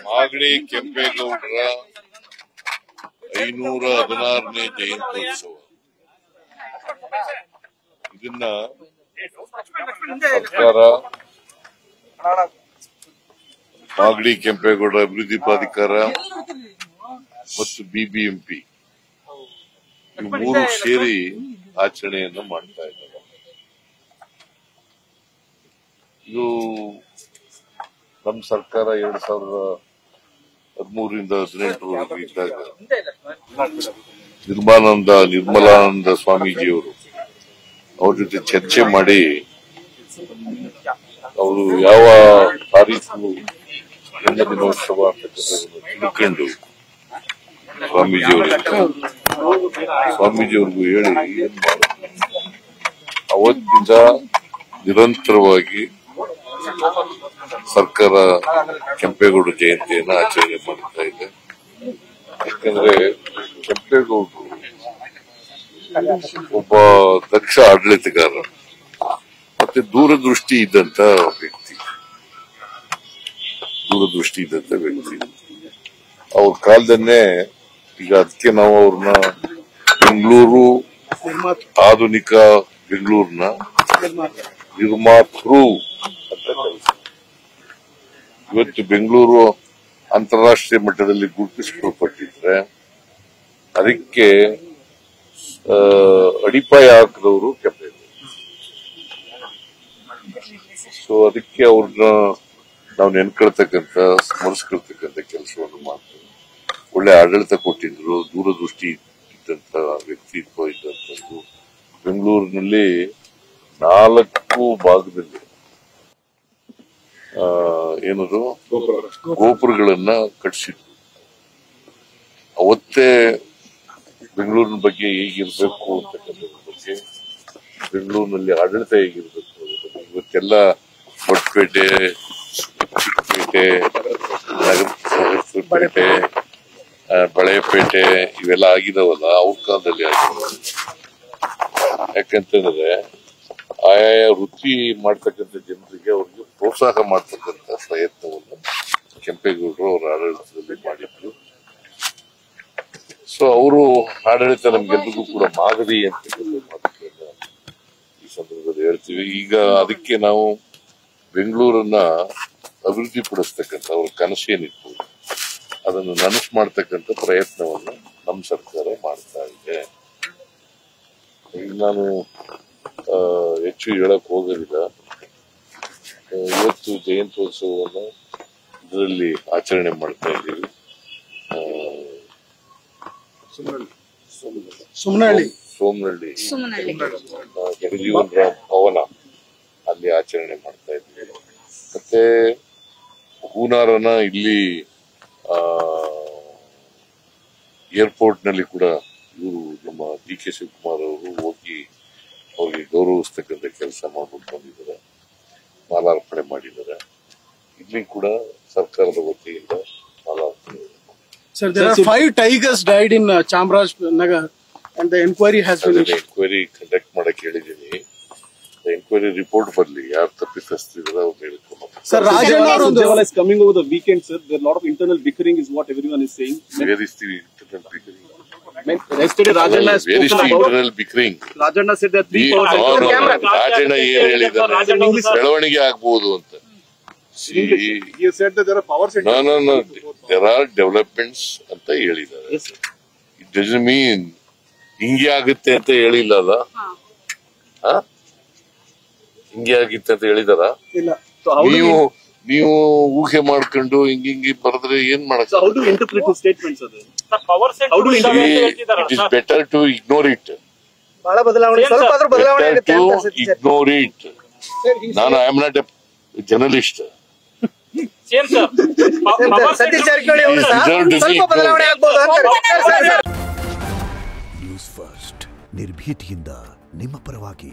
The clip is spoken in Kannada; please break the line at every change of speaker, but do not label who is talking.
ಮಾಗಡಿ ಕೆಂಪೇಗೌಡರ 516ನೇ ಜಯಂತ್ಯೋತ್ಸವ. ಇದನ್ನ ಸರ್ಕಾರ ಮಾಗಡಿ ಕೆಂಪೇಗೌಡ ಅಭಿವೃದ್ಧಿ ಪ್ರಾಧಿಕಾರ ಮತ್ತು ಬಿಬಿಎಂಪಿ ಈ ಮೂರು ಸೇರಿ ಆಚರಣೆಯನ್ನು ಮಾಡ್ತಾ ಇದ್ದಾರೆ. ಇದು ನಮ್ಮ ಸರ್ಕಾರ 2013ರಿಂದ 2018 ಇದ್ದಾಗ ನಿರ್ಮಲಾನಂದ ಸ್ವಾಮೀಜಿಯವರು ಅವ್ರ ಜೊತೆ ಚರ್ಚೆ ಮಾಡಿ ಅವರು ಯಾವ ತಾರೀಖು ಜನ್ಮ ದಿನೋತ್ಸವ ಅಂತಕ್ಕಂಥದ್ದನ್ನು ತಿಳ್ಕೊಂಡು ಸ್ವಾಮೀಜಿಯವ್ರಿಗೂ ಹೇಳಿ ಏನ್ ಮಾಡುತ್ತೆ ಅವತ್ತಿಂದ ನಿರಂತರವಾಗಿ ಸರ್ಕಾರ ಕೆಂಪೇಗೌಡ ಜಯಂತಿಯನ್ನು ಆಚರಣೆ ಮಾಡ್ತಾ ಇದೆ. ಯಾಕಂದ್ರೆ ಕೆಂಪೇಗೌಡರು ಒಬ್ಬ ದಕ್ಷ ಆಡಳಿತಗಾರ ಮತ್ತೆ ದೂರದೃಷ್ಟಿ ಇದ್ದಂತ ವ್ಯಕ್ತಿ. ಅವ್ರ ಕಾಲದನ್ನೇ ಈಗ ಅದಕ್ಕೆ ನಾವು ಅವ್ರನ್ನ ಬೆಂಗಳೂರು ಆಧುನಿಕ ಬೆಂಗಳೂರಿನ ನಿರ್ಮಾತೃ ಅಂತ ಕರೀತಾರೆ. ಇವತ್ತು ಬೆಂಗಳೂರು ಅಂತಾರಾಷ್ಟ್ರೀಯ ಮಟ್ಟದಲ್ಲಿ ಗುರುತಿಸಿಕೊಳ್ಳಲ್ಪಟ್ಟಿದ್ರೆ ಅದಕ್ಕೆ ಅಡಿಪಾಯ ಹಾಕಿದವರು ಕೆಂಪೇಗೌಡ. ಸೊ ಅದಕ್ಕೆ ಅವ್ರನ್ನ ನಾವು ನೆನ್ಕೊಳ್ತಕ್ಕಂಥ ಸ್ಮರಿಸ್ಕೊಳ್ತಕ್ಕಂಥ ಕೆಲಸವನ್ನು ಮಾಡ್ತೇವೆ. ಒಳ್ಳೆ ಆಡಳಿತ ಕೊಟ್ಟಿದ್ರು, ದೂರದೃಷ್ಟಿ ಇದ್ದಂತ ವ್ಯಕ್ತಿತ್ವ ಇದ್ದಂಥದ್ದು. ಬೆಂಗಳೂರಿನಲ್ಲಿ 4 ಭಾಗದಲ್ಲಿ ಏನದು ಗೋಪುರಗಳನ್ನ ಕಟ್ಟಿಸಿದ್ರು. ಅವತ್ತೇ ಬೆಂಗಳೂರಿನ ಬಗ್ಗೆ ಹೇಗಿರ್ಬೇಕು ಅಂತಕ್ಕಂಥದ್ರ ಬಗ್ಗೆ, ಬೆಂಗಳೂರಿನಲ್ಲಿ ಆಡಳಿತ ಹೇಗಿರ್ಬೇಕು ಅನ್ನೋದ್ರ ಬಗ್ಗೆ ಇವತ್ತೆಲ್ಲ ಹೊಸಪೇಟೆ, ಚಿಕ್ಕಪೇಟೆ, ನಗರಪೇಟೆ, ಬಳೆಪೇಟೆ ಇವೆಲ್ಲ ಆಗಿದಾವಲ್ಲ ಅವ್ರ ಕಾಲದಲ್ಲಿ ಆಗಿದಾವ. ಯಾಕಂತಂದ್ರೆ ಆಯಾಯ ವೃತ್ತಿ ಮಾಡ್ತಕ್ಕಂಥ ಜನರಿಗೆ ಅವ್ರಿಗೆ ಪ್ರೋತ್ಸಾಹ ಮಾಡ್ತಕ್ಕಂಥ ಪ್ರಯತ್ನವನ್ನು ಕೆಂಪೇಗೌಡರು ಅವರ ಆಡಳಿತದಲ್ಲಿ ಮಾಡಿದ್ರು. ಸೊ ಅವರು ಆಡಳಿತ ನಮ್ಗೆಲ್ರಿಗೂ ಕೂಡ ಮಾದರಿ ಅಂತಕ್ಕಂಥ ಮಾತುಗಳನ್ನ ಈ ಸಂದರ್ಭದಲ್ಲಿ ಹೇಳ್ತೀವಿ. ಈಗ ಅದಕ್ಕೆ ನಾವು ಬೆಂಗಳೂರನ್ನ ಅಭಿವೃದ್ಧಿ ಪಡಿಸ್ತಕ್ಕಂಥ ಅವ್ರ ಕನಸೇನಿತ್ತು ಅದನ್ನು ನನಸು ಮಾಡ್ತಕ್ಕಂಥ ಪ್ರಯತ್ನವನ್ನು ನಮ್ಮ ಸರ್ಕಾರ ಮಾಡ್ತಾ ಇದೆ. ಈಗ ನಾನು ಹೆಚ್ಚು ಹೇಳಕ್ ಹೋಗೋದಿಲ್ಲ. ಇವತ್ತು ಜಯಂತ್ಯೋತ್ಸವವನ್ನು ಇದರಲ್ಲಿ ಆಚರಣೆ ಮಾಡ್ತಾ ಇದ್ದೀವಿ. ಸೋಮನಹಳ್ಳಿ ಜಗಜೀವನ್ ರಾಮ್ ಭವನ ಅಲ್ಲಿ ಆಚರಣೆ ಮಾಡ್ತಾ ಇದ್ದೀವಿ. ಮತ್ತೆ ಹೂನಾರನ ಇಲ್ಲಿ ಏರ್ಪೋರ್ಟ್ ನಲ್ಲಿ ಕೂಡ ಇವರು ನಮ್ಮ DK ಶಿವಕುಮಾರ್ ಅವರು ಹೋಗಿ ಅವ್ರಿಗೆ ಗೌರವಿಸ್ತಕ್ಕಂಥ ಕೆಲಸ ಮಾಡ್ಬಿಟ್ಟು ಬಂದಿದ್ದಾರೆ, ಮಾಲಾರ್ಪಣೆ ಮಾಡಿದ್ದಾರೆ. ಇಲ್ಲಿ ಕೂಡ ಸರ್ಕಾರದ ವತಿಯಿಂದ ಮಾಲಾರ್ಪಣೆ.
Sir, there are 5 tigers died in Chamarajanagar and the inquiry has been...
Inquiry conduct ಮಾಡಕ್ಕೆ ಹೇಳಿದ್ದೀನಿ. Inquiry report ಬರ್ಲಿ, ಯಾರು ತಪ್ಪಿತಸ್ಥರಿದ್ದಾರೆ ಅವ್ರು ಹೇಳ್ಕೊಂಡು.
Sir, Rajana
is coming over the weekend, sir. There are a lot of internal bickering is what everyone is saying.
Where is the internal bickering?
Yesterday Rajana has spoken about
internal bickering.
Rajana said that 3 powers.
Rajanna ಏನ್ ಹೇಳಿದ್ದಾರೆ ಬೆಳವಣಿಗೆ ಆಗ್ಬಹುದು ಅಂತ.
He said that there are powers.
No. There are developments ಅಂತ ಹೇಳಿದ್ದಾರೆ. It doesn't mean ಹಿಂಗೆ ಆಗುತ್ತೆ ಅಂತ ಹೇಳಿಲ್ಲಲ್ಲ. ಹಿಂಗೆ ಆಗಿತ್ತು ಅಂತ ಹೇಳಿದಾರ? ನೀವು ಊಹೆ ಮಾಡ್ಕೊಂಡು ಹಿಂಗಿ ಬರೆದ್ರೆ ಏನ್ ಮಾಡಕ್?
How do you interpret his statements? It
is better to ignore it. Ignore it. ನಾನು I am not a journalist.
News first ನಿರ್ಭೀತಿಯಿಂದ ನಿಮ್ಮ ಪರವಾಗಿ.